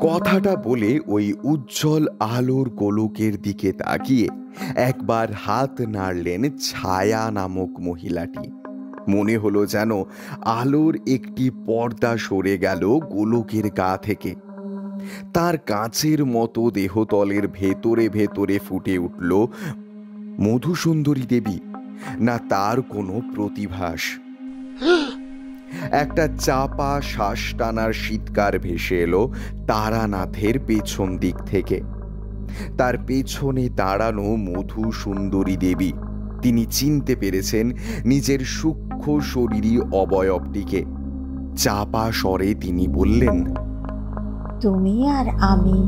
কথাটা বলে ওই উজ্জ্বল আলোর গোলকের দিকে তাকিয়ে একবার হাত নাড়লেন ছায়া নামক মহিলাটি। মনে হলো যেন আলোর একটি পর্দা সরে গেল গোলকের গা থেকে। তার কাঁচের মতো দেহতলের ভেতরে ভেতরে ফুটে উঠল মধুসুন্দরী দেবী, না তার কোনো প্রতিভাস। একটা চাপা শ্বাস টানার শীতকার ভেসে এলো তারানাথের পেছন দিক থেকে। তার পেছনে দাঁড়ানো মধুসুন্দরী দেবী। তিনি চিনতে পেরেছেন নিজের সূক্ষ্ম শরীরী অবয়বটিকে। চাপা স্বরে তিনি বললেন, তুমি আর আমি,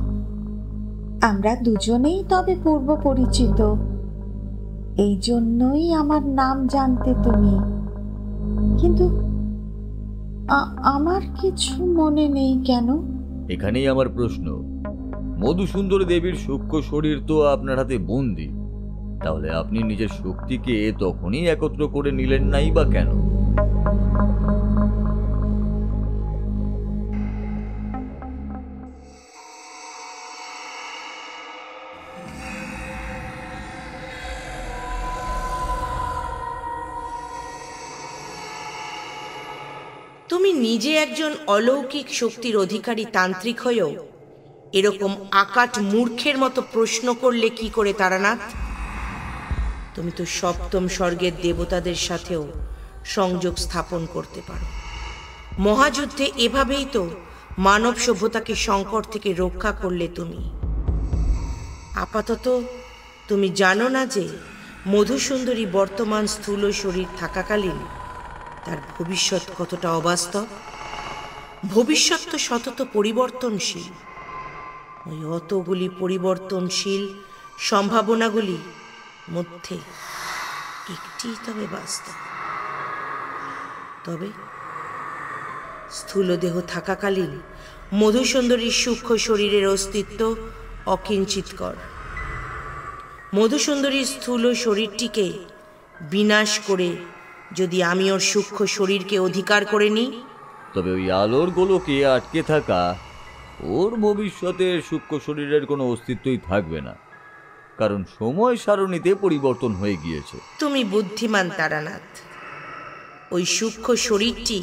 আমরা দুজনেই তবে পূর্ব পরিচিত। এই জন্যই আমার নাম জানতে তুমি। কিন্তু আমার কিছু মনে নেই কেন? এখানেই আমার প্রশ্ন। মধুসুন্দরী দেবীর সূক্ষ্ম শরীর তো আপনার হাতে বন্দী, তাহলে আপনি নিজের শক্তিকে তখনই একত্র করে নিলেন নাই বা কেন? তুমি নিজে একজন অলৌকিক শক্তির অধিকারী তান্ত্রিক হয়েও এরকম আকাট মূর্খের মতো প্রশ্ন করলে কি করে তারানাথ? তুমি তো সপ্তম স্বর্গের দেবতাদের সাথেও সংযোগ স্থাপন করতে পারো। মহাযুদ্ধে এভাবেই তো মানব সভ্যতাকে সংকট থেকে রক্ষা করলে তুমি। আপাতত তুমি জানো না যে মধুসুন্দরী বর্তমান স্থূল শরীর থাকাকালীন তার ভবিষ্যৎ কতটা অবাস্তব। ভবিষ্যৎ তো সতত পরিবর্তনশীল। ওই অতগুলি পরিবর্তনশীল সম্ভাবনাগুলি মধ্যে একটি তবে বাস্তব। তবে স্থূল দেহ থাকাকালীন মধুসুন্দরীর সূক্ষ্ম শরীরের অস্তিত্ব অকিঞ্চিতকর। মধুসুন্দরীর স্থূল শরীরটিকে বিনাশ করে যদি আমি ওর সূক্ষ্ম শরীরকে অধিকার করে নিই, তবে ওই আলোর গোলকে আটকে থাকা ওর ভবিষ্যতের সূক্ষ্ম শরীরের কোনো অস্তিত্বই থাকবে না, কারণ সময় সারণীতে পরিবর্তন হয়ে গিয়েছে। তুমি বুদ্ধিমান তারানাথ। ওই সূক্ষ্ম শরীরটি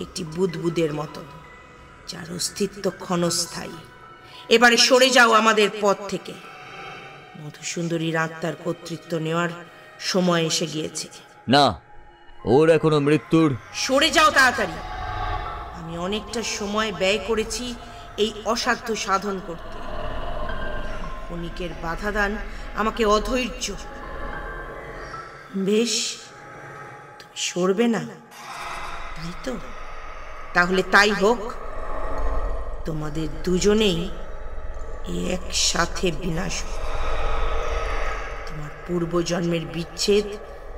একটি বুদবুদের মতো, যার অস্তিত্ব ক্ষণস্থায়ী। এবারে সরে যাও আমাদের পথ থেকে। মধুসুন্দরীর আত্মার কর্তৃত্ব নেওয়ার সময় এসে গিয়েছে। না, ওর এখনো মৃত্যুর। সরে যাও তাড়াতাড়ি। আমি অনেকটা সময় ব্যয় করেছি এই অসাধ্য সাধন করতে। ক্ষণিকের বাধাদান আমাকে অধৈর্য। বেশ, তুমি সরবে না, তাই তো? তাহলে তাই হোক। তোমাদের দুজনেই একসাথে বিনাশ। তোমার পূর্বজন্মের বিচ্ছেদ,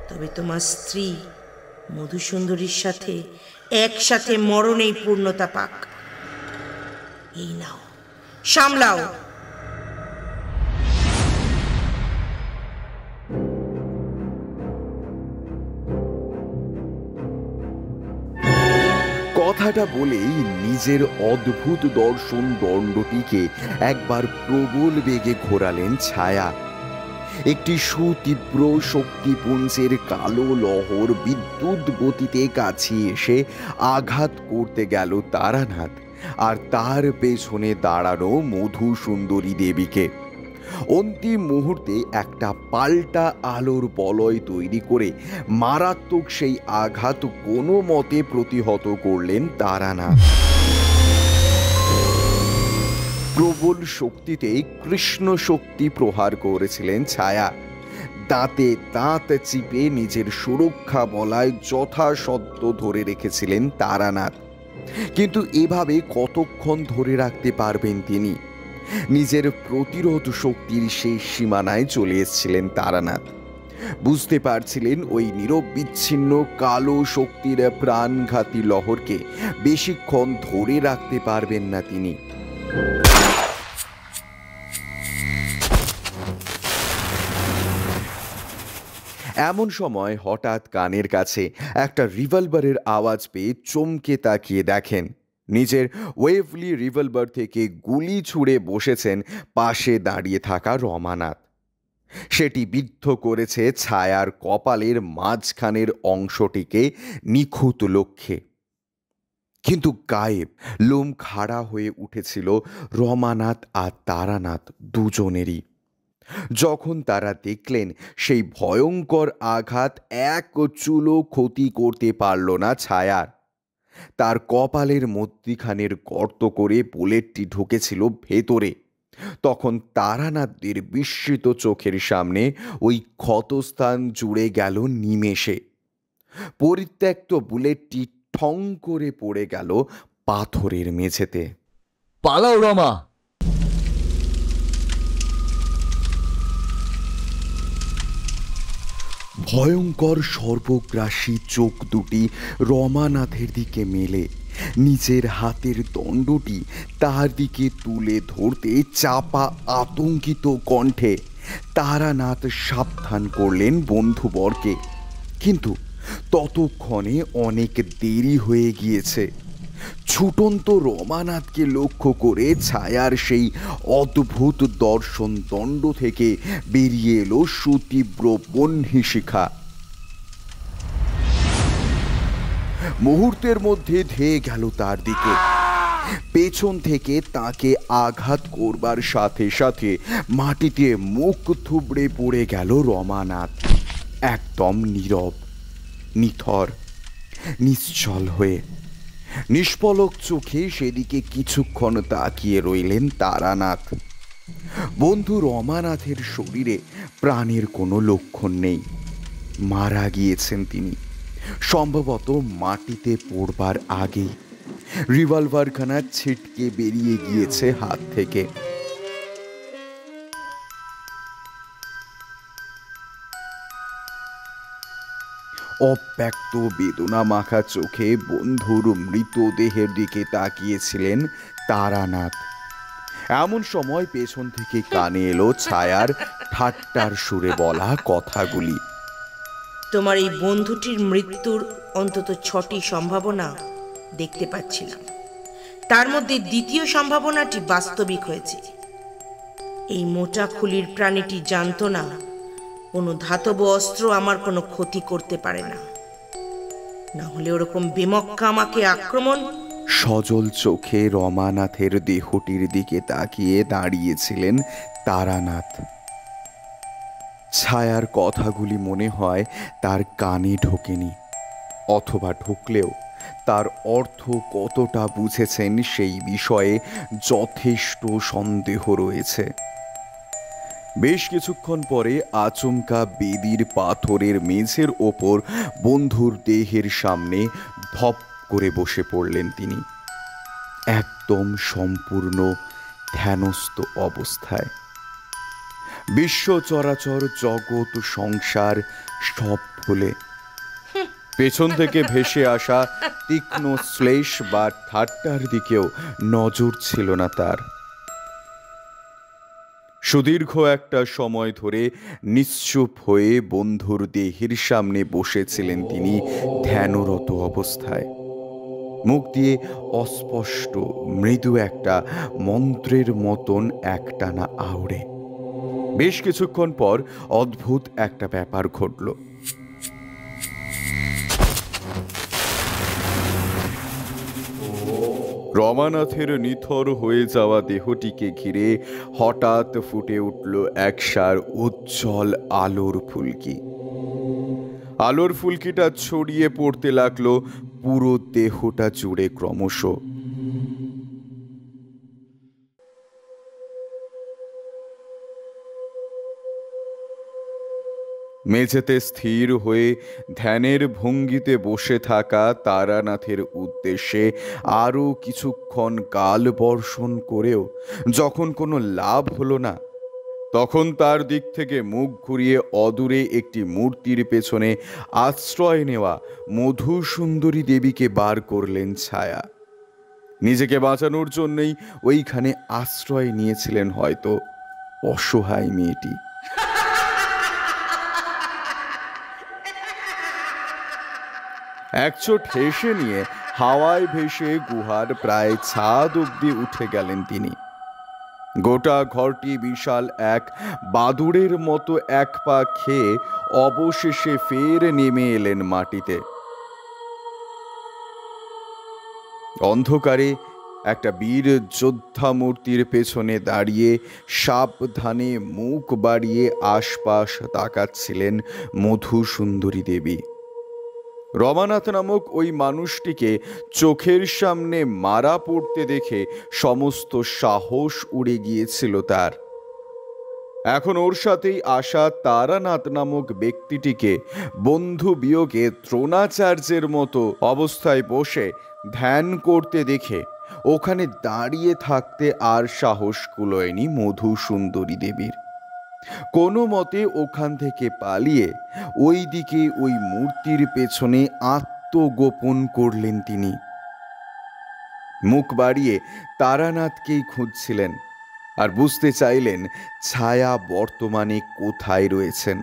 তবে তোমার স্ত্রী মধুসুন্দরীর সাথে একসাথে মরণেই পূর্ণতা পাক। এই নাও, সামলাও। কথাটা বলেই নিজের অদ্ভুত দর্শন দণ্ডটিকে একবার প্রবল বেগে ঘোরালেন ছায়া। একটি সুতীব্র শক্তিপুঞ্জের কালো লহর বিদ্যুৎ গতিতে কাছে এসে আঘাত করতে গেল তারানাথ আর তার পেছনে দাঁড়ানো মধুসুন্দরী দেবীকে। অন্তিম মুহূর্তে একটা পাল্টা আলোর বলয় তৈরি করে মারাত্মক সেই আঘাত কোনো মতে প্রতিহত করলেন তারানাথ। প্রবল শক্তিতে কৃষ্ণ শক্তি প্রহার করেছিলেন ছায়া। দাঁতে দাঁত চিপে নিজের সুরক্ষা বলায় যথাসত্ত্ব ধরে রেখেছিলেন তারানাথ। কিন্তু এভাবে কতক্ষণ ধরে রাখতে পারবেন তিনি? নিজের প্রতিরোধ শক্তির সেই সীমানায় চলে এসেছিলেন তারানাথ। বুঝতে পারছিলেন ওই নিরবিচ্ছিন্ন কালো শক্তির প্রাণঘাতী লহরকে বেশিক্ষণ ধরে রাখতে পারবেন না তিনি। এমন সময় হঠাৎ কানের কাছে একটা রিভলভারের আওয়াজ পেয়ে চমকে তাকিয়ে দেখেন নিজের ওয়েভলি রিভলভার থেকে গুলি ছুঁড়ে বসেছেন পাশে দাঁড়িয়ে থাকা রমানাথ। সেটি বিদ্ধ করেছে ছায়ার কপালের মাঝখানের অংশটিকে নিখুঁত লক্ষ্যে। কিন্তু গায়েব, লোম খাড়া হয়ে উঠেছিল রমানাথ আর তারানাথ দুজনেরই যখন তারা দেখলেন সেই ভয়ঙ্কর আঘাত এক চুলো ক্ষতি করতে পারল না ছায়ার। তার কপালের মধ্যিখানের গর্ত করে বুলেটটি ঢুকেছিল ভেতরে। তখন তারানাথদের বিস্মিত চোখের সামনে ওই ক্ষতস্থান জুড়ে গেল নিমেষে। পরিত্যক্ত বুলেটটি ঠং করে পড়ে গেল পাথরের মেঝেতে। পালাও রমা! ভয়ঙ্কর সর্বগ্রাসী চোখ দুটি রমানাথের দিকে মেলে নিজের হাতের দণ্ডটি তার দিকে তুলে ধরতে চাপা আতঙ্কিত কণ্ঠে তারানাথ সাবধান করলেন বন্ধুবরকে। কিন্তু ততক্ষণে অনেক দেরি হয়ে গিয়েছে। ছুটন্ত রমানাথকে লক্ষ্য করে ছায়ার সেই অদ্ভুত দর্শন দণ্ড থেকে বেরিয়ে এলো সুতীব্র বহ্নিশিখা। মুহূর্তের মধ্যে ধেয়ে গেল তার দিকে। পেছন থেকে তাকে আঘাত করবার সাথে সাথে মাটিতে মুখ থুবড়ে পড়ে গেল রমানাথ, একদম নীরব, নিথর, নিশ্চল হয়ে। নিষ্পলক চোখে সেদিকে কিছুক্ষণ তাকিয়ে রইলেন তারানাথ। বন্ধু রমানাথের শরীরে প্রাণের কোনো লক্ষণ নেই। মারা গিয়েছেন তিনি, সম্ভবত মাটিতে পড়বার আগেই। রিভলভারখানা ছিটকে বেরিয়ে গিয়েছে হাত থেকে। অব্যক্ত বেদনা মাখা চোখে বন্ধুর মৃতদেহের দিকে তাকিয়েছিলেন তারানাথ। এমন সময় পেছন থেকে কানে এলো ছায়ার ঠাট্টার সুরে বলা কথাগুলি। তোমার এই বন্ধুটির মৃত্যুর অন্তত 6টি সম্ভাবনা দেখতে পাচ্ছিলাম। তার মধ্যে দ্বিতীয় সম্ভাবনাটি বাস্তবিক হয়েছে। এই মোটা খুলির প্রাণীটি জানতো না কোনো ধাতব অস্ত্র আমার কোনো ক্ষতি করতে পারে না। না হলে ওরকম বেমক্কা আমাকে আক্রমণ। সজল চোখে রমানাথের দেহটির দিকে তাকিয়ে দাঁড়িয়েছিলেন তারানাথ। ছায়ার কথাগুলি মনে হয় তার কানে ঢোকেনি, অথবা ঢুকলেও তার অর্থ কতটা বুঝেছেন সেই বিষয়ে যথেষ্ট সন্দেহ রয়েছে। বেশ কিছুক্ষণ পরে আচমকা বেদির পাথরের মেঝের ওপর বন্ধুর দেহের সামনে ধপ করে বসে পড়লেন তিনি, একদম সম্পূর্ণ ধ্যানস্থ অবস্থায়। বিশ্ব চরাচর, জগৎ, সংসার সব ভুলে পেছন থেকে ভেসে আসা তীক্ষ্ণ শ্লেষ বা ঠাট্টার দিকেও নজর ছিল না তার। সুদীর্ঘ একটা সময় ধরে নিশ্চুপ হয়ে বন্ধুর দেহের সামনে বসেছিলেন তিনি ধ্যানরত অবস্থায়। মুখ দিয়ে অস্পষ্ট মৃদু একটা মন্ত্রের মতন একটানা আওড়ে। বেশ কিছুক্ষণ পর অদ্ভুত একটা ব্যাপার ঘটল। রমানাথের নিথর হয়ে যাওয়া দেহটিকে ঘিরে হঠাৎ ফুটে উঠল একসার উজ্জ্বল আলোর ফুলকি। আলোর ফুলকিটা ছড়িয়ে পড়তে লাগলো পুরো দেহটা জুড়ে ক্রমশ। মেঝেতে স্থির হয়ে ধ্যানের ভঙ্গিতে বসে থাকা তারানাথের উদ্দেশ্যে আরও কিছুক্ষণ কাল বর্ষণ করেও যখন কোনো লাভ হলো না, তখন তার দিক থেকে মুখ ঘুরিয়ে অদূরে একটি মূর্তির পেছনে আশ্রয় নেওয়া মধুসুন্দরী দেবীকে বার করলেন ছায়া। নিজেকে বাঁচানোর জন্যই ওইখানে আশ্রয় নিয়েছিলেন হয়তো অসহায় মেয়েটি। একচোট হেসে নিয়ে হাওয়ায় ভেসে গুহার প্রায় ছাদ অব্দি উঠে গেলেন তিনি। গোটা ঘরটি বিশাল এক বাদুড়ের মতো এক পা খেয়ে অবশেষে ফের নেমে এলেন মাটিতে। অন্ধকারে একটা বীর যোদ্ধা মূর্তির পেছনে দাঁড়িয়ে সাবধানে মুখ বাড়িয়ে আশপাশ তাকাচ্ছিলেন মধুসুন্দরী দেবী। রমানাথ নামক ওই মানুষটিকে চোখের সামনে মারা পড়তে দেখে সমস্ত সাহস উড়ে গিয়েছিল তার। এখন ওর সাথেই আসা তারানাথ নামক ব্যক্তিটিকে বন্ধু বিয়োগে দ্রোণাচার্যের মতো অবস্থায় বসে ধ্যান করতে দেখে ওখানে দাঁড়িয়ে থাকতে আর সাহস কুলোয়নি মধুসুন্দরী দেবীর। কোনো মতে ওখান থেকে পালিয়ে ওই দিকে ওই মূর্তির পেছনে আত্মগোপন করলেন তিনি। মুখ বাড়িয়ে তারানাথকেই খুঁজছিলেন আর বুঝতে চাইলেন ছায়া বর্তমানে কোথায় রয়েছেন।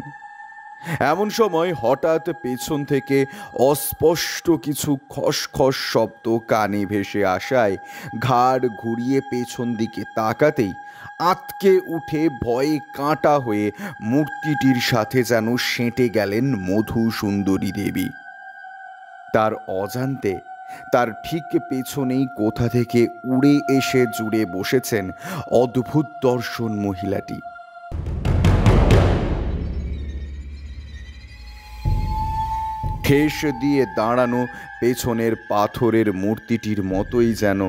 এমন সময় হঠাৎ পেছন থেকে অস্পষ্ট কিছু খসখস শব্দ কানে ভেসে আসায় ঘাড় ঘুরিয়ে পেছন দিকে তাকাতেই আঁতকে উঠে ভয়ে কাঁটা হয়ে মূর্তিটির সাথে যেন সেঁটে গেলেন মধুসুন্দরী দেবী। তার অজান্তে তার ঠিক পেছনেই কোথা থেকে উড়ে এসে জুড়ে বসেছেন অদ্ভুত দর্শন মহিলাটি। ঠেস দিয়ে দাঁড়ানো পেছনের পাথরের মূর্তিটির মতোই যেন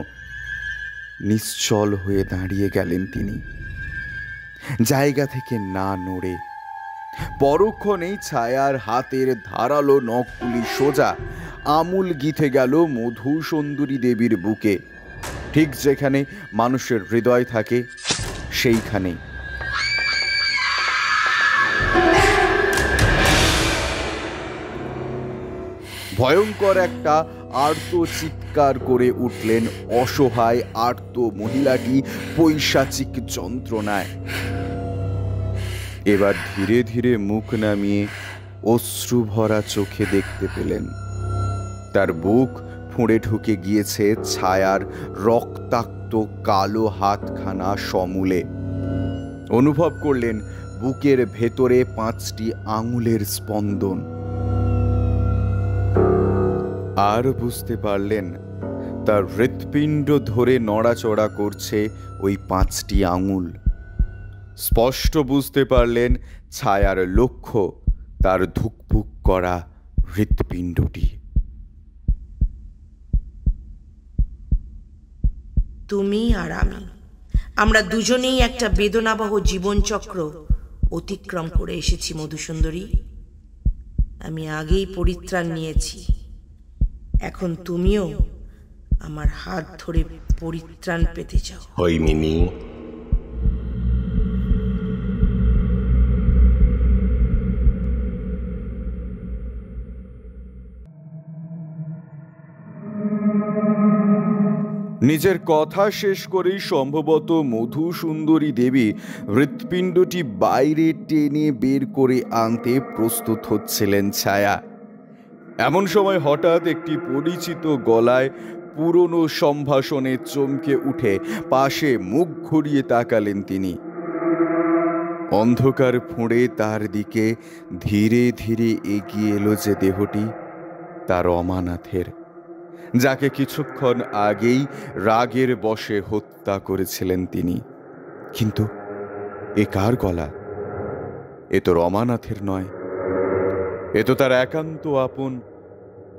নিশ্চল হয়ে দাঁড়িয়ে গেলেন তিনি, জায়গা থেকে না নড়ে। পরক্ষণেই ছায়ার হাতের ধারালো নখগুলি সোজা আমূল গিথে গেল মধুসুন্দরী দেবীর বুকে, ঠিক যেখানে মানুষের হৃদয় থাকে সেইখানেই। ভয়ঙ্কর একটা আর্ত চিৎকার করে উঠলেন অসহায় আর্ত মহিলাটি পৈশাচিক যন্ত্রণায়। এবার ধীরে ধীরে মুখ নামিয়ে অশ্রু ভরা চোখে দেখতে পেলেন তার বুক ফুঁড়ে ঢুকে গিয়েছে ছায়ার রক্তাক্ত কালো হাতখানা সমূলে। অনুভব করলেন বুকের ভেতরে 5টি আঙুলের স্পন্দন। আর বুঝতে পারলেন তার হৃৎপিণ্ড ধরে নড়াচড়া করছে ওই 5টি আঙুল। স্পষ্ট বুঝতে পারলেন ছায়ার লক্ষ্য তার ধুকপুক করা হৃৎপিণ্ডটি। তুমি আর আমি, আমরা দুজনেই একটা বেদনাবহ জীবনচক্র অতিক্রম করে এসেছি মধুসুন্দরী। আমি আগেই পরিত্রাণ নিয়েছি, এখন তুমিও আমার হাত ধরে পরিত্রাণ পেতে চাও। হৈমিনী, নিজের কথা শেষ করেই সম্ভবত মধুসুন্দরী দেবী হৃৎপিণ্ডটি বাইরে টেনে বের করে আনতে প্রস্তুত হচ্ছিলেন ছায়া। এমন সময় হঠাৎ একটি পরিচিত গলায় পুরনো সম্ভাষণে চমকে উঠে পাশে মুখ ঘুরিয়ে তাকালেন তিনি। অন্ধকার ফুঁড়ে তার দিকে ধীরে ধীরে এগিয়ে এলো যে দেহটি, তার রমানাথের, যাকে কিছুক্ষণ আগেই রাগের বশে হত্যা করেছিলেন তিনি। কিন্তু এ কার গলা? এ তো রমানাথের নয়, এ তো তার একান্ত আপন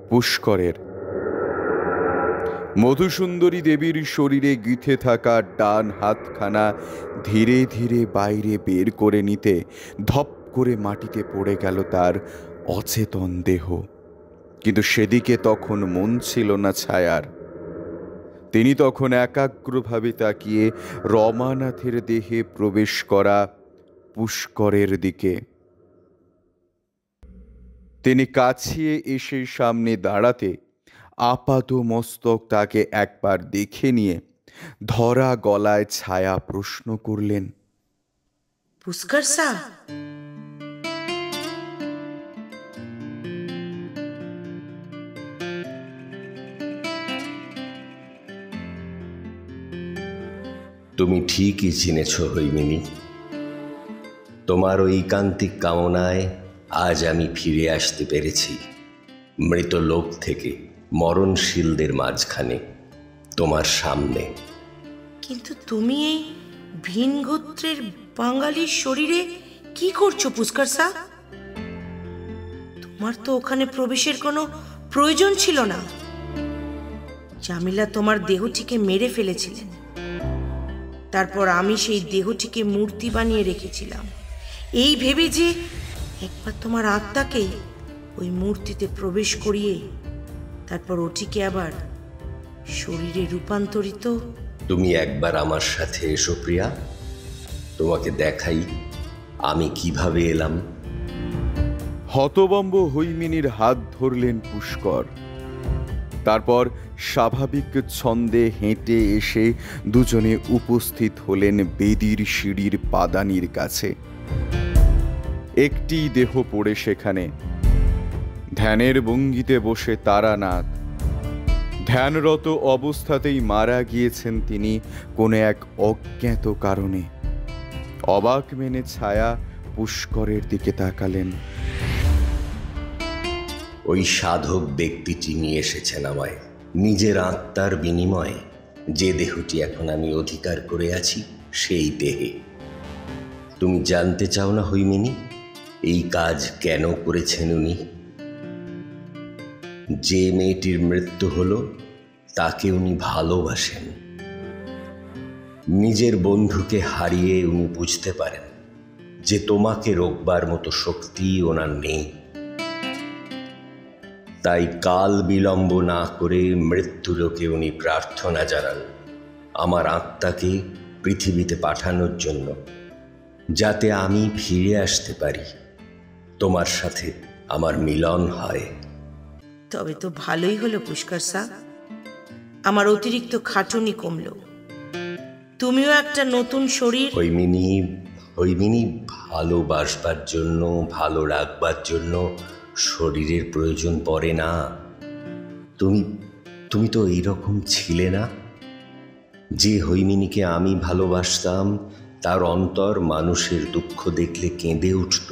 পুষ্করের। মধুসুন্দরী দেবীর শরীরে গিথে থাকা ডান হাতখানা ধীরে ধীরে বাইরে বের করে নিতে ধপ করে মাটিতে পড়ে গেল তার অচেতন দেহ। কিন্তু সেদিকে তখন মন ছিল না ছায়ার। তিনি তখন একাগ্রভাবে তাকিয়ে রমানাথের দেহে প্রবেশ করা পুষ্করের দিকে। তিনি কাছিয়ে এসে সামনে দাঁড়াতে আপাত মস্তক তাকে একবার দেখে নিয়ে ধরা গলায় ছায়া প্রশ্ন করলেন, পুষ্কর স্যার, তুমি ঠিকই চিনেছ হৈমিনী। তোমার ঐকান্তিক কামনায় আজ আমি ফিরে আসতে পেরেছি মৃত লোক থেকে মরণশীলদের মাঝখানে, তোমার সামনে। কিন্তু তুমি এই ভিন গোত্রের বাঙালির শরীরে কি করছো পুষ্কর স্যার? তোমার তো ওখানে প্রবেশের কোনো প্রয়োজন ছিল না। জামিলা তোমার দেহটিকে মেরে ফেলেছিলেন, তারপর আমি সেই দেহটিকে মূর্তি বানিয়ে রেখেছিলাম এই ভেবে যে একবার তোমার আত্মাকে ওই মূর্তিতে প্রবেশ করিয়ে তারপর ওটিকে আবার শরীরে রূপান্তরিত। তুমি একবার আমার সাথে এসো প্রিয়া, তোমাকে দেখাই আমি কিভাবে এলাম। হতবম্ব হৈমিনীর হাত ধরলেন পুষ্কর। তারপর স্বাভাবিক ছন্দে হেঁটে এসে দুজনে উপস্থিত হলেন বেদির সিঁড়ির পাদানির কাছে। একটি দেহ পড়ে সেখানে, ধ্যানের ভঙ্গিতে বসে তারানাথ। ধ্যানরত অবস্থাতেই মারা গিয়েছেন তিনি কোনো এক অজ্ঞাত কারণে। অবাক মেনে ছায়া পুষ্করের দিকে তাকালেন। ওই সাধক ব্যক্তিটি নিয়ে এসেছেন আমায় নিজের আত্মার বিনিময়ে। যে দেহটি এখন আমি অধিকার করে আছি সেই দেহে। তুমি জানতে চাও না হৈমিনী, এই কাজ কেন করেছেন উনি? যে মেয়েটির মৃত্যু হলো তাকে উনি ভালোবাসেন। নিজের বন্ধুকে হারিয়ে উনি বুঝতে পারেন যে তোমাকে রোকবার মতো শক্তি ওনার নেই। তাই কাল বিলম্ব না করে মৃত্যুলোকে উনি প্রার্থনা জানান আমার আত্মাকে পৃথিবীতে পাঠানোর জন্য, যাতে আমি ফিরে আসতে পারি, তোমার সাথে আমার মিলন হয়। তবে তো ভালোই হলো পুষ্কর স্যার, আমার অতিরিক্ত খাটুনি কমলো। তুমিও একটা নতুন শরীর। হৈমিনী, ভালোবাসবার জন্য, ভালো রাখবার জন্য শরীরের প্রয়োজন পড়ে না। তুমি তো এইরকম ছিলে না। যে হৈমিনীকে আমি ভালোবাসতাম তার অন্তর মানুষের দুঃখ দেখলে কেঁদে উঠত।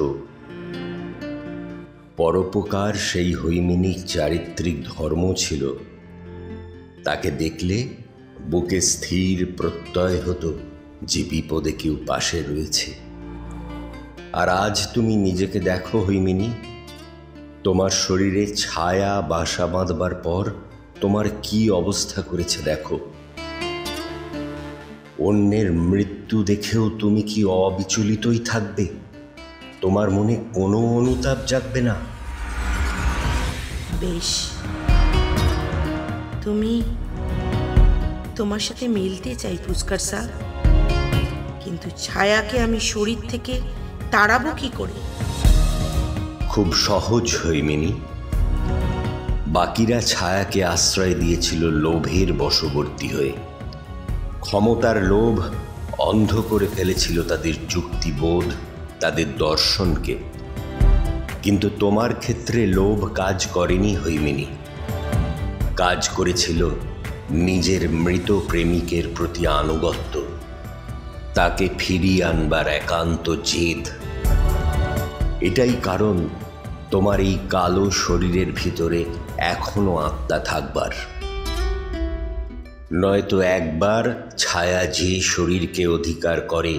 পরোপকার সেই হৈমিনীর চারিত্রিক ধর্ম ছিল। তাকে দেখলে বুকে স্থির প্রত্যয় হতো যে বিপদে কেউ পাশে রয়েছে। আর আজ তুমি নিজেকে দেখো হৈমিনী, তোমার শরীরে ছায়া বাসা বাঁধবার পর তোমার কি অবস্থা করেছে দেখো। অন্যের মৃত্যু দেখেও তুমি কি অবিচলিতই থাকবে? তোমার মনে কোনো অনুতাপ জাগবে না? বেশ, তোমার সাথে মিলতে চাই পুষ্কর স্যার, কিন্তু ছায়াকে আমি শরীর থেকে তাড়াবো কি করে? খুব সহজ হৈমিনী। বাকিরা ছায়াকে আশ্রয় দিয়েছিল লোভের বশবর্তী হয়ে। ক্ষমতার লোভ অন্ধ করে ফেলেছিল তাদের যুক্তিবোধ, তাদের দর্শনকে। কিন্তু তোমার ক্ষেত্রে লোভ কাজ করেনি হৈমিনী, কাজ করেছিল নিজের মৃত প্রেমিকের প্রতি আনুগত্য, তাকে ফিরিয়ে আনবার একান্ত জেদ। এটাই কারণ তোমার এই কালো শরীরের ভিতরে এখনো আত্মা থাকবার। নয়তো একবার ছায়া যে শরীরকে অধিকার করে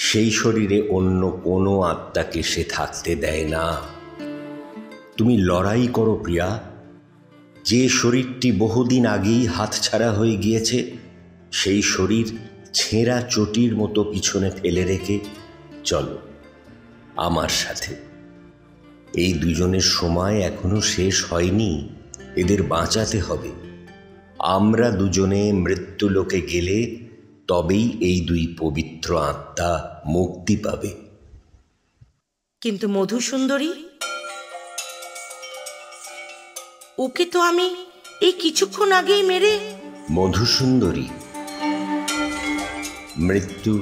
সেই শরীরে অন্য কোনো আত্মাকে সে থাকতে দেয় না। তুমি লড়াই করো প্রিয়া। যে শরীরটি বহুদিন আগেই হাতছাড়া হয়ে গিয়েছে সেই শরীর ছেঁড়া চটির মতো পিছনে ফেলে রেখে চলো আমার সাথে। এই দুজনের সময় এখনো শেষ হয়নি, এদের বাঁচাতে হবে। আমরা দুজনে মৃত্যুলোকে গেলে তবেই এই দুই পবিত্র আত্মা মুক্তি পাবে। কিন্তু মধুসুন্দরী, ওকে তো আমি এই কিছুক্ষণ আগেই মেরে। মধুসুন্দরী, মৃত্যু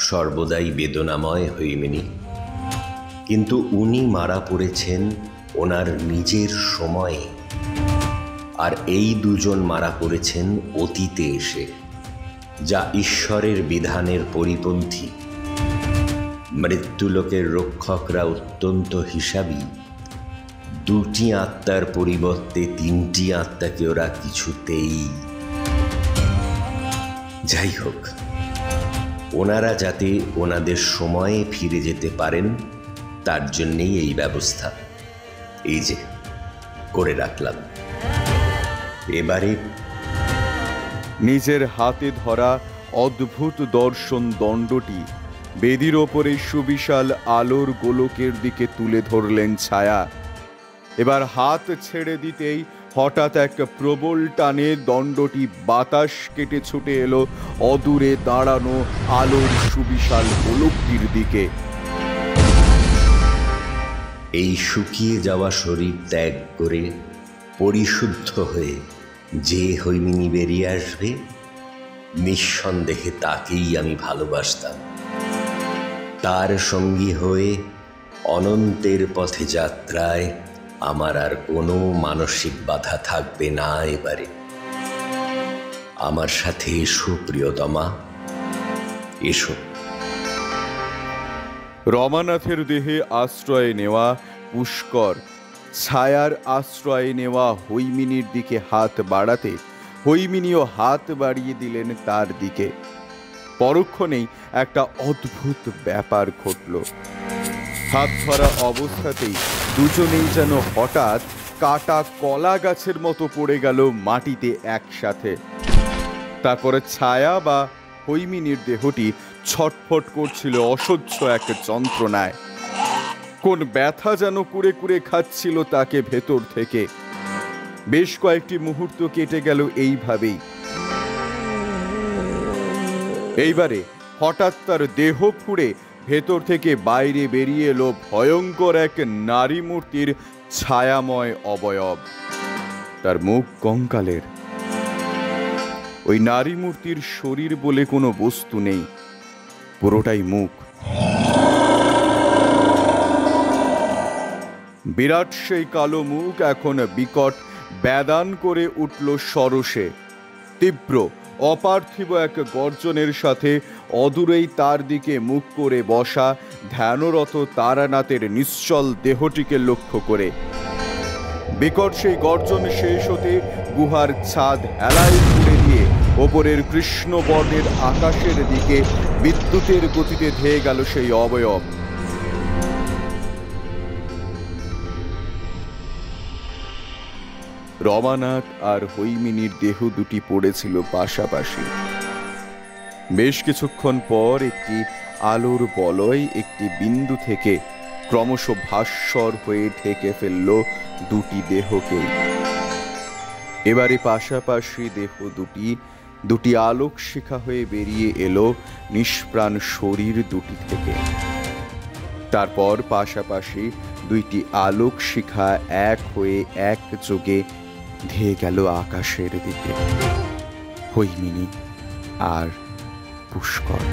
সর্বদাই বেদনাময় হৈমিনী, কিন্তু উনি মারা পড়েছেন ওনার নিজের সময়ে, আর এই দুজন মারা পড়েছেন অতীতে এসে। যা ঈশ্বরের বিধানের পরিপন্থী। মৃত্যুলোকের রক্ষকরা অত্যন্ত হিসাবী। দুটি আত্মার পরিবর্তে তিনটি আত্মাকে ওরা কিছুতেই। যাই হোক, ওনারা যাতে ওনাদের সময়ে ফিরে যেতে পারেন তার জন্যেই এই ব্যবস্থা। এই যে করে রাখলাম। এবারে নিজের হাতে ধরা অদ্ভুত দর্শন দণ্ডটি বেদির ওপরে সুবিশাল আলোর গোলকের দিকে তুলে ধরলেন ছায়া। এবার হাত ছেড়ে দিতেই হঠাৎ এক প্রবল টানে দণ্ডটি বাতাস কেটে ছুটে এলো অদূরে দাঁড়ানো আলোর সুবিশাল গোলকটির দিকে। এই শুকিয়ে যাওয়া শরীর ত্যাগ করে পরিশুদ্ধ হয়ে যে হৈমিনী বেরিয়ে আসবে, নিঃসন্দেহে তাকেই আমি ভালোবাসতাম। তার সঙ্গী হয়ে অনন্তের পথে যাত্রায় আমার আর কোনো মানসিক বাধা থাকবে না। এবারে আমার সাথে এসো প্রিয়তমা, এসো। রমানাথের দেহে আশ্রয় নেওয়া পুষ্কর ছায়ার আশ্রয় নেওয়া হৈমিনীর দিকে হাত বাড়াতে হৈমিনীও হাত বাড়িয়ে দিলেন তার দিকে। পরক্ষণেই একটা অদ্ভুত ব্যাপার ঘটল। হাত ধরা অবস্থাতেই দুজনেই যেন হঠাৎ কাটা কলা গাছের মতো পড়ে গেল মাটিতে একসাথে। তারপরে ছায়া বা হৈমিনীর দেহটি ছটফট করছিল অসহ্য এক যন্ত্রণায়। কোন ব্যথা যেন কুড়ে কুড়ে খাচ্ছিল তাকে ভেতর থেকে। বেশ কয়েকটি মুহূর্ত কেটে গেল এইভাবেই। এইবারে হঠাৎ তার দেহ ফুঁড়ে ভেতর থেকে বাইরে বেরিয়ে এলো ভয়ঙ্কর এক নারী মূর্তির ছায়াময় অবয়ব। তার মুখ কঙ্কালের। ওই নারী মূর্তির শরীর বলে কোনো বস্তু নেই, পুরোটাই মুখ। বিরাট সেই কালো মুখ এখন বিকট ব্যাদান করে উঠল সরসে। তীব্র অপার্থিব এক গর্জনের সাথে অদূরেই তার দিকে মুখ করে বসা ধ্যানরত তারানাথের নিশ্চল দেহটিকে লক্ষ্য করে। বিকট সেই গর্জন শেষ হতে গুহার ছাদ হেলায় তুলে দিয়ে ওপরের কৃষ্ণবর্ণের আকাশের দিকে বিদ্যুতের গতিতে ধেয়ে গেল সেই অবয়ব। রমানাথ আর হৈমিনীর দেহ দুটি পড়েছিল পাশাপাশি। বেশ কিছুক্ষণ পর একটি আলোর বলয় একটি বিন্দু থেকে ক্রমশ ভাস্বর হয়ে ঢেকে ফেলল দুটি দেহকে। এবারে পাশাপাশি দেহ দুটি আলোক শিখা হয়ে বেরিয়ে এলো নিষ্প্রাণ শরীর দুটি থেকে। তারপর পাশাপাশি দুইটি আলোক শিখা এক হয়ে একযোগে ধেয়ে গেল আকাশের দিকে। হৈমিনী আর পুষ্কর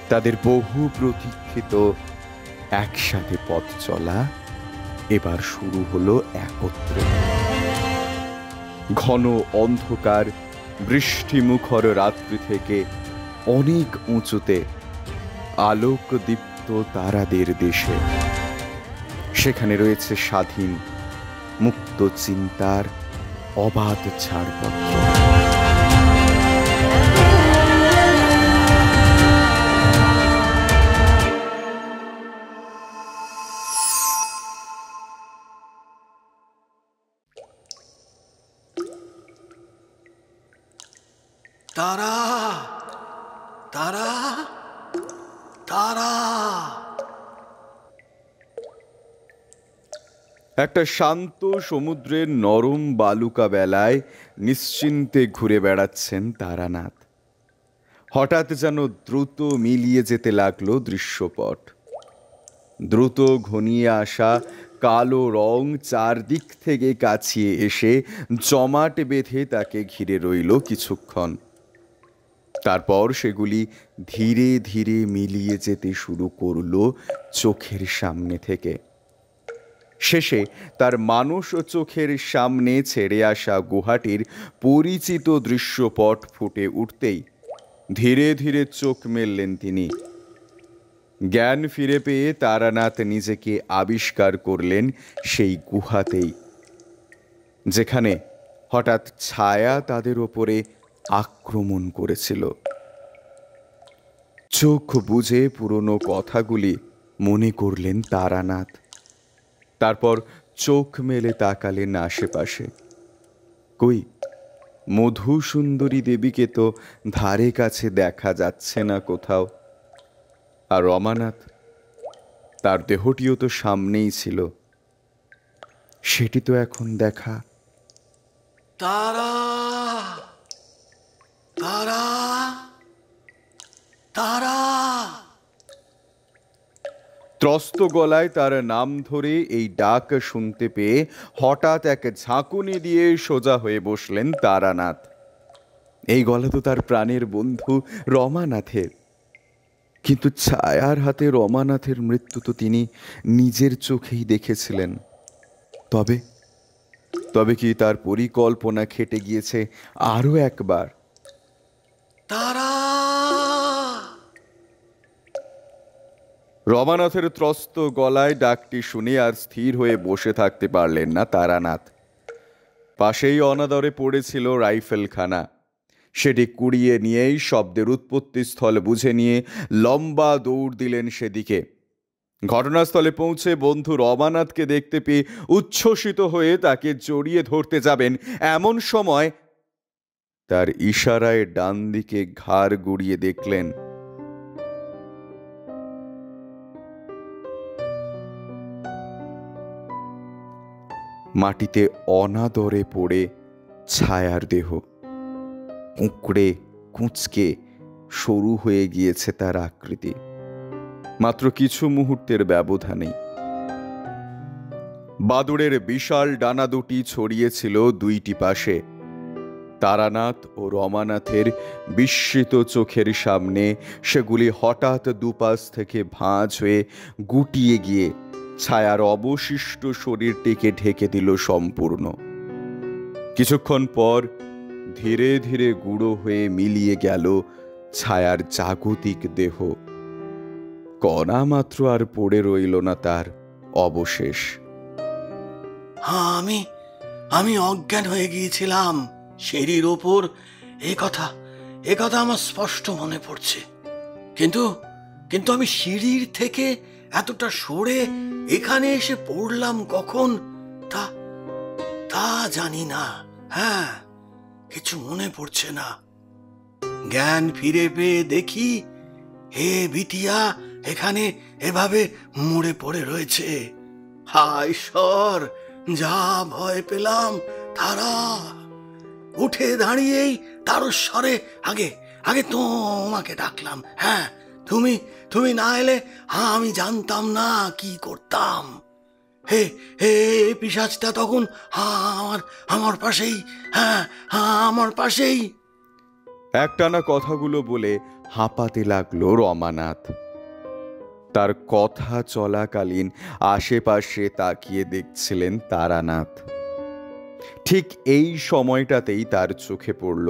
তাদের বহু প্রতীক্ষিত একসাথে পথ চলা এবার শুরু হলো একত্রে। ঘন অন্ধকার বৃষ্টিমুখর রাত্রি থেকে অনেক উঁচুতে আলোক দীপ্ত তারাদের দেশে। সেখানে রয়েছে স্বাধীন মুক্ত চিন্তার অবাধ ছাড়পত্র। তারা তারা তারা। একটা শান্ত সমুদ্রের নরম বালুকা বেলায় নিশ্চিন্তে ঘুরে বেড়াচ্ছেন তারানাথ। হঠাৎ যেন দ্রুত মিলিয়ে যেতে লাগলো দৃশ্যপট। দ্রুত ঘনিয়ে আসা কালো রং চারদিক থেকে কাছিয়ে এসে জমাট বেঁধে তাকে ঘিরে রইল কিছুক্ষণ। তারপর সেগুলি ধীরে ধীরে মিলিয়ে যেতে শুরু করলো চোখের সামনে থেকে। শেষে তার মানুষ চোখের সামনে ছেড়ে আসা গুহাটির পরিচিত দৃশ্যপট ফুটে উঠতেই ধীরে ধীরে চোখ মেললেন তিনি। জ্ঞান ফিরে পেয়ে তারানাথ নিজেকে আবিষ্কার করলেন সেই গুহাতেই, যেখানে হঠাৎ ছায়া তাদের ওপরে আক্রমণ করেছিল। চোখ বুজে পুরনো কথাগুলি মনে করলেন তারানাথ। তারপর চোখ মেলে তাকালেন আশেপাশে। কই, মধু সুন্দরী দেবীকে তো ধারে কাছে দেখা যাচ্ছে না কোথাও। আর রমানাথ, তার দেহটিও তো সামনেই ছিল, সেটি তো এখন দেখা। তারা, তারা, তারা। ত্রস্ত গলায় তার নাম ধরে এই ডাক শুনতে পেয়ে হঠাৎ এক ঝাঁকুনি দিয়ে সোজা হয়ে বসলেন তারানাথ। এই গলা তো তার প্রাণের বন্ধু রমানাথের। কিন্তু ছায়ার হাতে রমানাথের মৃত্যু তো তিনি নিজের চোখেই দেখেছিলেন। তবে তবে কি তার পরিকল্পনা খেটে গিয়েছে আরো একবার? তারা। রমানাথের ত্রস্ত গলায় ডাকটি শুনে আর স্থির হয়ে বসে থাকতে পারলেন না তারানাথ। পাশেই অনাদরে পড়েছিল রাইফেলখানা। সেটি কুড়িয়ে নিয়েই শব্দের উৎপত্তিস্থল বুঝে নিয়ে লম্বা দৌড় দিলেন সেদিকে। ঘটনাস্থলে পৌঁছে বন্ধু রমানাথকে দেখতে পেয়ে উচ্ছ্বসিত হয়ে তাকে জড়িয়ে ধরতে যাবেন, এমন সময় তার ইশারায় ডান দিকে ঘাড় গুড়িয়ে দেখলেন মাটিতে অনাদরে পড়ে ছায়ার দেহ। কুঁকড়ে কুঁচকে সরু হয়ে গিয়েছে তার আকৃতি, মাত্র কিছু মুহূর্তের ব্যবধানেই। বাদুড়ের বিশাল ডানা দুটি ছড়িয়েছিল দুইটি পাশে। তারানাথ ও রমানাথের বিস্মিত চোখের সামনে সেগুলি হঠাৎ দুপাশ থেকে ভাঁজ হয়ে গুটিয়ে গিয়ে ছায়ার অবশিষ্ট শরীরটিকে ঢেকে দিল সম্পূর্ণ। কিছুক্ষণ পর ধীরে ধীরে গুঁড়ো হয়ে মিলিয়ে গেল ছায়ার জাগতিক দেহ। কণা মাত্র আর পড়ে রইল না তার অবশেষ। আমি অজ্ঞান হয়ে গিয়েছিলাম সিঁড়ির ওপর, এ কথা আমার স্পষ্ট মনে পড়ছে। কিন্তু আমি সিঁড়ির থেকে এতটা সরে এখানে এসে পড়লাম কখন তা জানি না। হ্যাঁ, কিছু মনে পড়ছে না। জ্ঞান ফিরে পেয়ে দেখি হে বিটিয়া এখানে এভাবে মরে পড়ে রয়েছে। হায় ঈশ্বর, যা ভয় পেলাম! তারা উঠে দাঁড়িয়েই তারস্বরে আগে তোমাকে ডাকলাম। হ্যাঁ, তুমি না এলে আমি জানতাম না কি করতাম। হে হে পিশাচটা তখন আমার পাশেই, হ্যাঁ আমার পাশেই। একটানা কথাগুলো বলে হাঁপাতে লাগলো রমানাথ। তার কথা চলাকালীন আশেপাশে তাকিয়ে দেখছিলেন তারানাথ। ঠিক এই সময়টাতেই তার চোখে পড়ল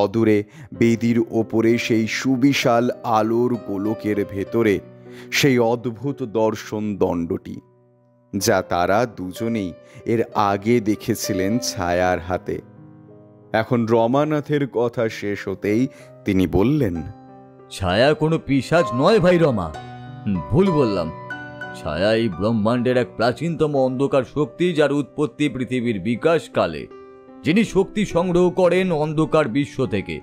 অদূরে বেদির ওপরে সেই সুবিশাল আলোর গোলকের ভেতরে সেই অদ্ভুত দর্শন দণ্ডটি, যা তারা দুজনেই এর আগে দেখেছিলেন ছায়ার হাতে। এখন রমানাথের কথা শেষ হতেই তিনি বললেন, ছায়া কোনো পিশাচ নয় ভাই রমা, ভুল বললাম। ছায়া এই ব্রহ্মাণ্ডের এক প্রাচীনতম অন্ধকার শক্তি, যার উৎপত্তি পৃথিবীর বিকাশ কালে, যিনি শক্তি সংগ্রহ করেন অন্ধকার বিশ্ব থেকে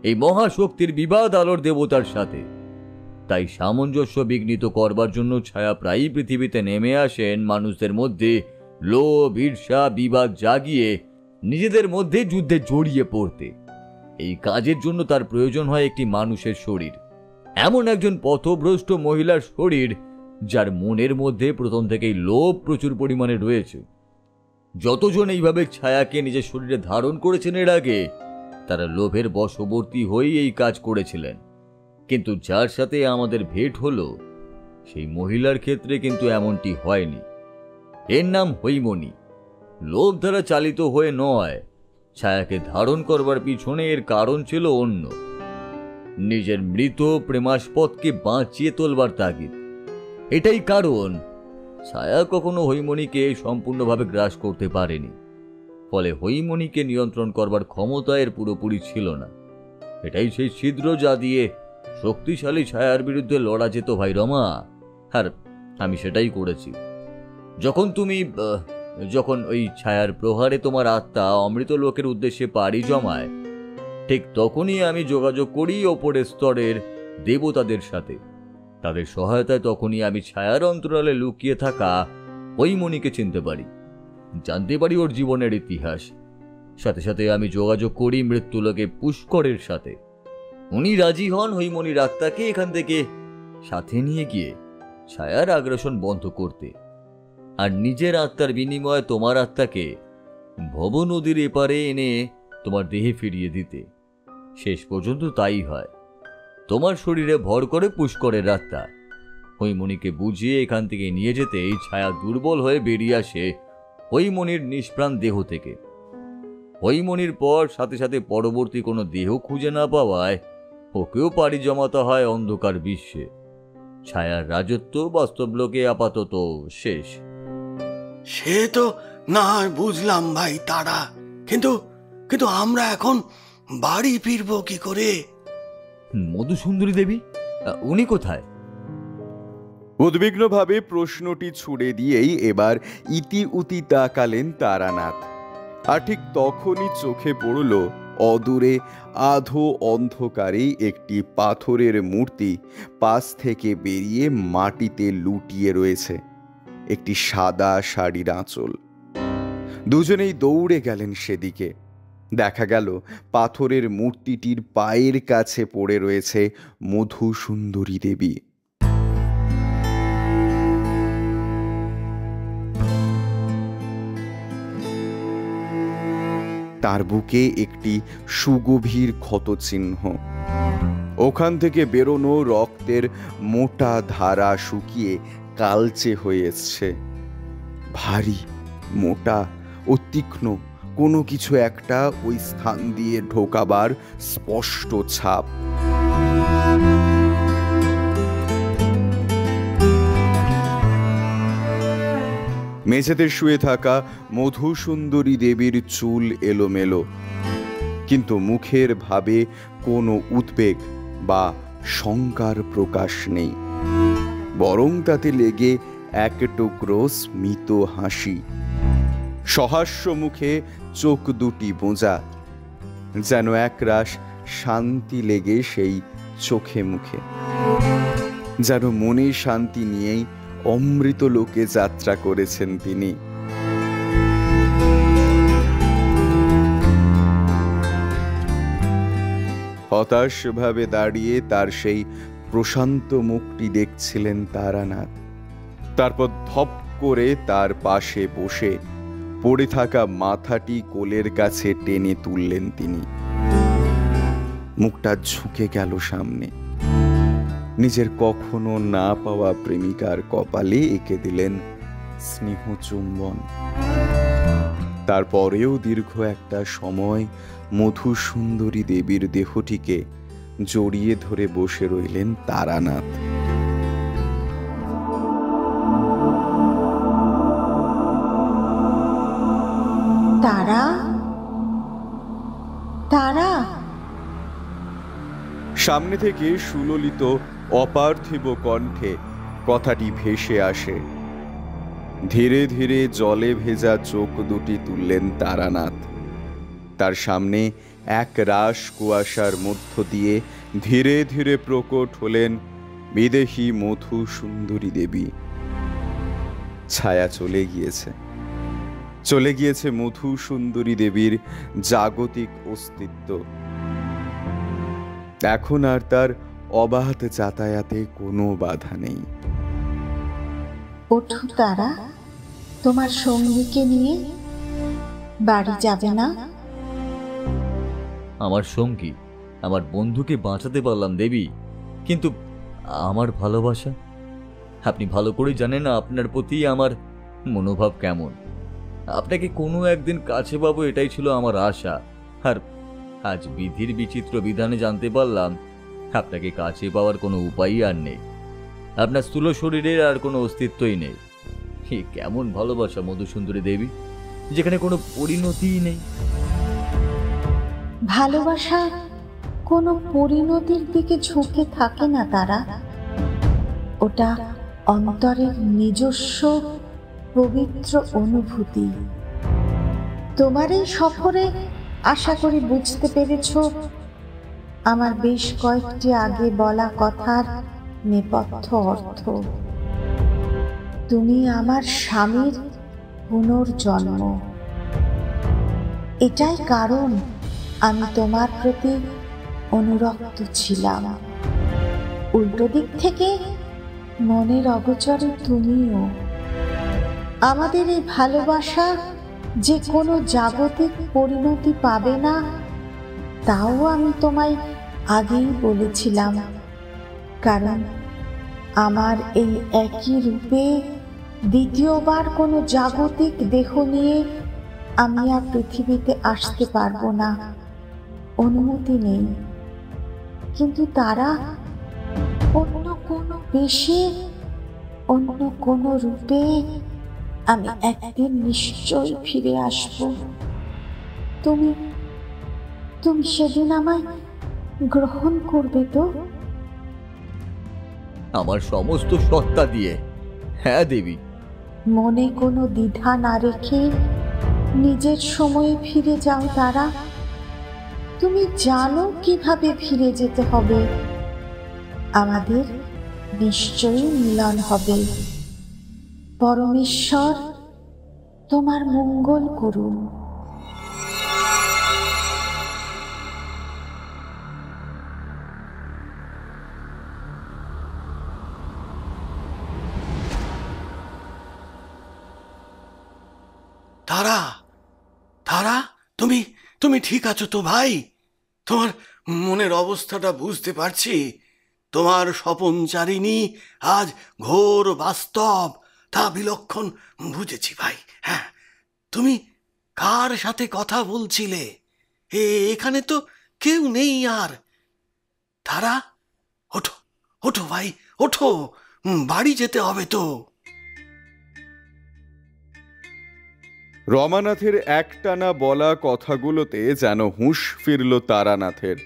এই মহাশক্তির বিবাদ আলোর দেবতার সাথে। তাই সামঞ্জস্য বিঘ্নিত করবার জন্য ছায়া প্রায়ই পৃথিবীতে নেমে আসেন মানুষদের মধ্যে লোভ, ঈর্ষা, বিবাদ জাগিয়ে নিজেদের মধ্যে যুদ্ধে জড়িয়ে পড়তে। এই কাজের জন্য তার প্রয়োজন হয় একটি মানুষের শরীর, এমন একজন পথভ্রষ্ট মহিলার শরীর যার মনের মধ্যে প্রথম থেকেই লোভ প্রচুর পরিমাণে রয়েছে। যতজন এইভাবে ছায়াকে নিজের শরীরে ধারণ করেছেন এর আগে, তারা লোভের বশবর্তী হয়েই এই কাজ করেছিলেন। কিন্তু যার সাথে আমাদের ভেট হলো, সেই মহিলার ক্ষেত্রে কিন্তু এমনটি হয়নি। এর নাম হৈমনী। লোভ দ্বারা চালিত হয়ে নয়, ছায়াকে ধারণ করবার পিছনে এর কারণ ছিল অন্য। নিজের মৃত প্রেমাস্পদকে বাঁচিয়ে তোলবার তাগিদ। এটাই কারণ ছায়া কখনো হৈমণিকে সম্পূর্ণভাবে গ্রাস করতে পারেনি, ফলে হৈমণিকে নিয়ন্ত্রণ করবার ক্ষমতা এর পুরোপুরি ছিল না। এটাই সেই ছিদ্র যা দিয়ে শক্তিশালী ছায়ার বিরুদ্ধে লড়া যেত ভাই রমা। আর আমি সেটাই করেছি। যখন ওই ছায়ার প্রহারে তোমার আত্মা অমৃত লোকের উদ্দেশ্যে পাড়ি জমায়, ঠিক তখনই আমি যোগাযোগ করি ওপরের স্তরের দেবতাদের সাথে। তাদের সহায়তায় তখনই আমি ছায়ার অন্তরালে লুকিয়ে থাকা হৈমণিকে চিনতে পারি, জানতে পারি ওর জীবনের ইতিহাস। সাথে সাথে আমি যোগাযোগ করি মৃত্যুলোকে পুষ্করের সাথে। উনি রাজি হন হৈমণির আত্মাকে এখান থেকে সাথে নিয়ে গিয়ে ছায়ার আগ্রাসন বন্ধ করতে, আর নিজের আত্মার বিনিময়ে তোমার আত্মাকে ভব নদীর এপারে এনে তোমার দেহে ফিরিয়ে দিতে। শেষ পর্যন্ত তাই হয়। তোমার শরীরে ভর করে পুষ্করের আত্মা। হৈমণিকে বুঝিয়ে এখান থেকে নিয়ে যেতে এই ছায়া দুর্বল হয়ে বেরিয়ে আসে হৈমণির নিষ্প্রাণ দেহ থেকে। হৈমণির পর সাথে সাথে পরবর্তী কোনো দেহ খুঁজে না পাওয়ায় ওকেও পাড়ি জমাতে হয় অন্ধকার বিশ্বে। ছায়ার রাজত্ব বাস্তব লোকে আপাতত শেষ। সে তো না হয় বুঝলাম ভাই তারা, কিন্তু কিন্তু আমরা এখন বাড়ি ফিরবো কি করে? মধুসুন্দরী দেবী, উনি কোথায়? উদ্বিগ্নভাবে প্রশ্নটি ছুড়ে দিয়েই এবার ইতি উতি তাকালেন তারানাথ। আর ঠিক তখনই চোখে পড়ল অদূরে আধো অন্ধকারে একটি পাথরের মূর্তি পাশ থেকে বেরিয়ে মাটিতে লুটিয়ে রয়েছে, একটি সাদা শাড়ির আঁচল। দুজনেই দৌড়ে গেলেন সেদিকে। দেখা গেল পাথরের মূর্তিটির পায়ের কাছে পড়ে রয়েছে মধুসুন্দরী দেবী। তার বুকে একটি সুগভীর ক্ষতচিহ্ন। ওখান থেকে বেরোনো রক্তের মোটা ধারা শুকিয়ে কালচে হয়ে এসছে। ভারী, মোটা ও তীক্ষ্ণ কোনো কিছু একটা ওই স্থান দিয়ে ঢোকাবার স্পষ্ট ছাপ। মেঝেতে শুয়ে থাকা মধুসুন্দরী দেবীর চুল এলোমেলো, কিন্তু মুখের ভাবে কোনো উদ্বেগ বা শঙ্কার প্রকাশ নেই, বরং তাতে লেগে এক টুকরো স্মিত হাসি। সহাস্য মুখে চোখ দুটি বোঁজা, যেন একরাশ শান্তি লেগে সেই চোখে মুখে, যেন মনে শান্তি নিয়েই অমৃত লোকে যাত্রা করেছেন তিনি। হতাশভাবে দাঁড়িয়ে তার সেই প্রশান্ত মুখটি দেখছিলেন তারানাথ। তারপর ধপ করে তার পাশে বসে পড়ে থাকা মাথাটি কোলের কাছে টেনে তুললেন তিনি। মুখটা ঝুঁকে গেল সামনে। নিজের কখনো না পাওয়া প্রেমিকার কপালে এঁকে দিলেন স্নেহ চুম্বন। তারপরেও দীর্ঘ একটা সময় মধুসুন্দরী দেবীর দেহটিকে জড়িয়ে ধরে বসে রইলেন তারানাথ। তারা, তারা। সামনে থেকে সুললিত অপার্থিব কণ্ঠে কথাটি ভেসে আসে। ধীরে ধীরে জলে ভেজা চোখ দুটি তুললেন তারানাথ। তার সামনে এক রাশ কুয়াশার মধ্য দিয়ে ধীরে ধীরে প্রকট হলেন বিদেহী মধুসুন্দরী দেবী। ছায়া চলে গিয়েছে, চলে গিয়েছে মধুসুন্দরী দেবীর জাগতিক অস্তিত্ব। এখন আর তার অবাধ যাতায়াতে কোনো বাধা নেই। ওঠো তারা, তোমার সঙ্গীকে নিয়ে বাড়ি যাবে না? আমার সঙ্গী, আমার বন্ধুকে বাঁচাতে পারলাম দেবী, কিন্তু আমার ভালোবাসা, আপনি ভালো করে জানেন না আপনার প্রতি আমার মনোভাব কেমন। আপনাকে কোনো একদিন কাছে পাবো, এটাই ছিল আমার আশা। আর আজ বিধির বিচিত্র বিধানে জানতে পারলাম আপনাকে কাছে পাওয়ার কোনো উপায়ই আর নেই। আপনার স্থূল শরীরের আর কোনো অস্তিত্বই নেই। কেমন ভালোবাসা মধুসুন্দরী দেবী, যেখানে কোনো পরিণতিই নেই। ভালোবাসা কোনো পরিণতির দিকে ঝুঁকে থাকে না তারা। ওটা অন্তরের নিজস্ব পবিত্র অনুভূতি। তোমার এই সফরে আশা করি বুঝতে পেরেছ আমার বেশ কয়েকটি আগে বলা কথার নেপথ্য অর্থ। তুমি আমার স্বামীর পুনর্জন্ম। এটাই কারণ আমি তোমার প্রতি অনুরক্ত ছিলাম। উল্টো দিক থেকে মনের অগোচরে তুমিও। আমাদের এই ভালোবাসা যে কোনো জাগতিক পরিণতি পাবে না, তাও আমি তোমায় আগেই বলেছিলাম। কারণ আমার এই একই রূপে দ্বিতীয়বার কোনো জাগতিক দেহ নিয়ে আমি আর পৃথিবীতে আসতে পারবো না, অনুমতি নেই। কিন্তু তারা অন্য কোনো বেশে, অন্য কোনো রূপে আমি একদিন নিশ্চয়ই ফিরে আসব। তুমি তুমি সেদিন আমায় গ্রহণ করবে তো? আমার সমস্ত সত্তা দিয়ে, হ্যাঁ দেবী। মনে কোনো দ্বিধা না রেখে নিজের সময়ে ফিরে যাও তারা। তুমি জানো কিভাবে ফিরে যেতে হবে। আমাদের নিশ্চয়ই মিলন হবে। পরমেশ্বর তোমার মঙ্গল করুন। তারা, তারা, তুমি তুমি ঠিক আছো তো ভাই? তোমার মনের অবস্থাটা বুঝতে পারছি। তোমার স্বপনচারিণী আজ ঘোর বাস্তব, তা বিলক্ষণ বুঝেছি ভাই। হ্যাঁ, তুমি কার সাথে কথা বলছিলে? এখানে তো কেউ নেই আর। তারা, ওঠো ওঠো ভাই, ওঠো, বাড়ি যেতে হবে তো। রমানাথের একটানা বলা কথাগুলোতে যেন হুঁশ ফিরল তারানাথের।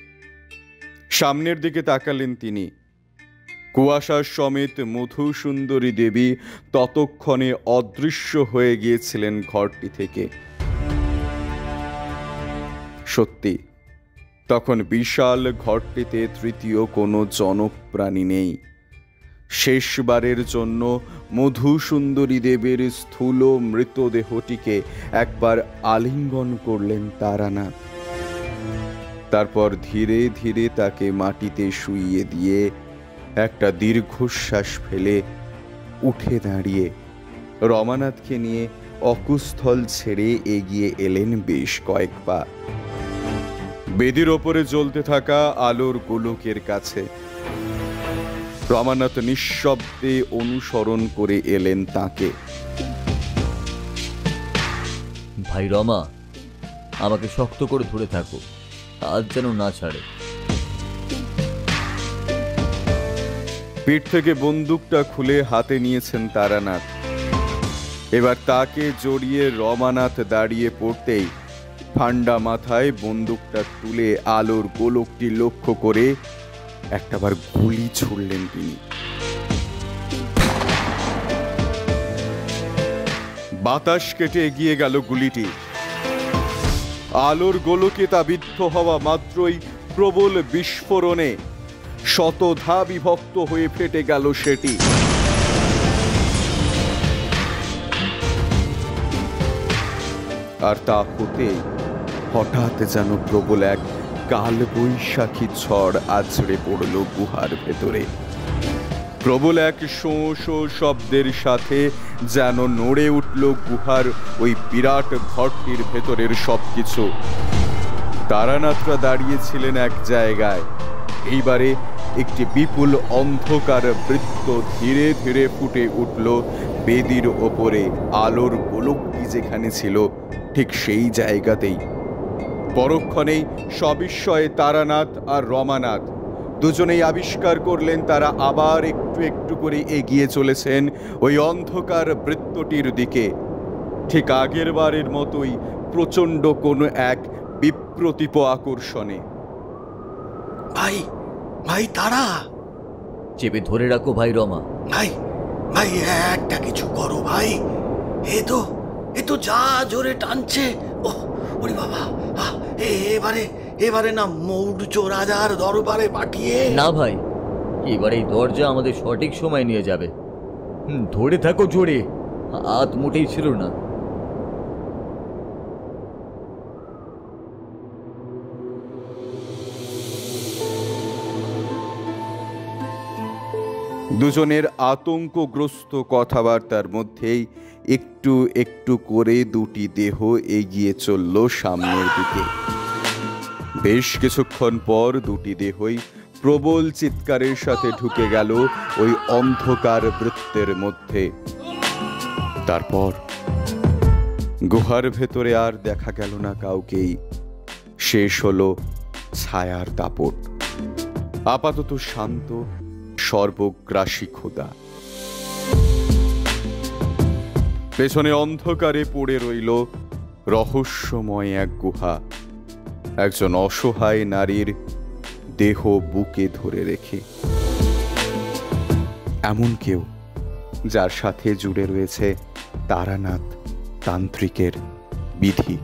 সামনের দিকে তাকালেন তিনি। কুয়াশার সমেত মধুসুন্দরী দেবী ততক্ষণে অদৃশ্য হয়ে গিয়েছিলেন ঘরটি থেকে। সত্যি, তখন বিশাল ঘরটিতে তৃতীয় কোনো জনপ্রাণী নেই। শেষবারের জন্য মধুসুন্দরী দেবীর স্থূল মৃতদেহটিকে একবার আলিঙ্গন করলেন তারানাথ। তারপর ধীরে ধীরে তাকে মাটিতে শুইয়ে দিয়ে একটা দীর্ঘশ্বাস ফেলে উঠে দাঁড়িয়ে রমানাথকে নিয়ে অকুস্থল ছেড়ে এগিয়ে এলেন বেশ কয়েক পা, বেদির ওপরে জ্বলতে থাকা আলোর গোলকের কাছে। রমানাথ নিঃশব্দে অনুসরণ করে এলেন তাকে। ভাই রমা, আমাকে শক্ত করে ধরে থাকো, আজ যেন না ছাড়ে। পিঠ থেকে বন্দুকটা খুলে হাতে নিয়েছেন তারানাথ। এবার তাকে জড়িয়ে রমানাথ দাঁড়িয়ে পড়তেই ঠান্ডা মাথায় বন্দুকটা তুলে আলোর গোলকটি লক্ষ্য করে একটাবার গুলি ছুড়লেন তিনি। বাতাস কেটে এগিয়ে গেল গুলিটি। আলোর গোলকে তা বিদ্ধ হওয়া মাত্রই প্রবল বিস্ফোরণে শতধা বিভক্ত হয়ে ফেটে গেল সেটি। আর তা হতে হঠাৎ যেন প্রবল এক কাল বৈশাখী ঝড় আছড়ে পড়ল গুহার ভেতরে। প্রবল এক শোঁ শোঁ শব্দের সাথে যেন নড়ে উঠল গুহার ওই বিরাট ঘরটির ভেতরের সবকিছু। তারানাথরা দাঁড়িয়েছিলেন এক জায়গায়। এইবারে একটি বিপুল অন্ধকার বৃত্ত ধীরে ধীরে ফুটে উঠল বেদির ওপরে। আলোর গোলকটি যেখানে ছিল ঠিক সেই জায়গাতেই। পরক্ষণেই সবিস্ময়ে তারানাথ আর রমানাথ দুজনেই আবিষ্কার করলেন তারা আবার একটু একটু করে এগিয়ে চলেছেন ওই অন্ধকার বৃত্তটির দিকে। ঠিক আগের বারের মতোই প্রচণ্ড কোনো এক বিপ্রতীপ আকর্ষণে। ভাই, ভাই তারা! চেপে ধরে রাখো ভাই রমা। ভাই, ভাই একটা কিছু করো ভাই। এ তো যা জোরে টানছে। ওরে বাবা, এবারে না মৌর্য রাজার দরবারে পাঠিয়ে। না ভাই, এবার এই দরজা আমাদের সঠিক সময় নিয়ে যাবে। ধরে থাকো জোরে, হাত মোটেই ছিল না। দুজনের আতঙ্কগ্রস্ত কথাবার্তার মধ্যেই একটু একটু করে দুটি দেহ এগিয়ে চলল সামনের দিকে। বেশ কিছুক্ষণ পর দুটি দেহই প্রবল চিৎকারের সাথে ঢুকে গেল ওই অন্ধকার বৃত্তের মধ্যে। তারপর গুহার ভেতরে আর দেখা গেল না কাউকেই। শেষ হলো ছায়ার দাপট। আপাতত শান্ত সর্বগ্রাসী খোদা। পেছনে অন্ধকারে পড়ে রইল রহস্যময় এক গুহা, একজন অসহায় নারীর দেহ বুকে ধরে রেখে। এমন কেউ যার সাথে জুড়ে রয়েছে তারানাথ তান্ত্রিকের বিধি।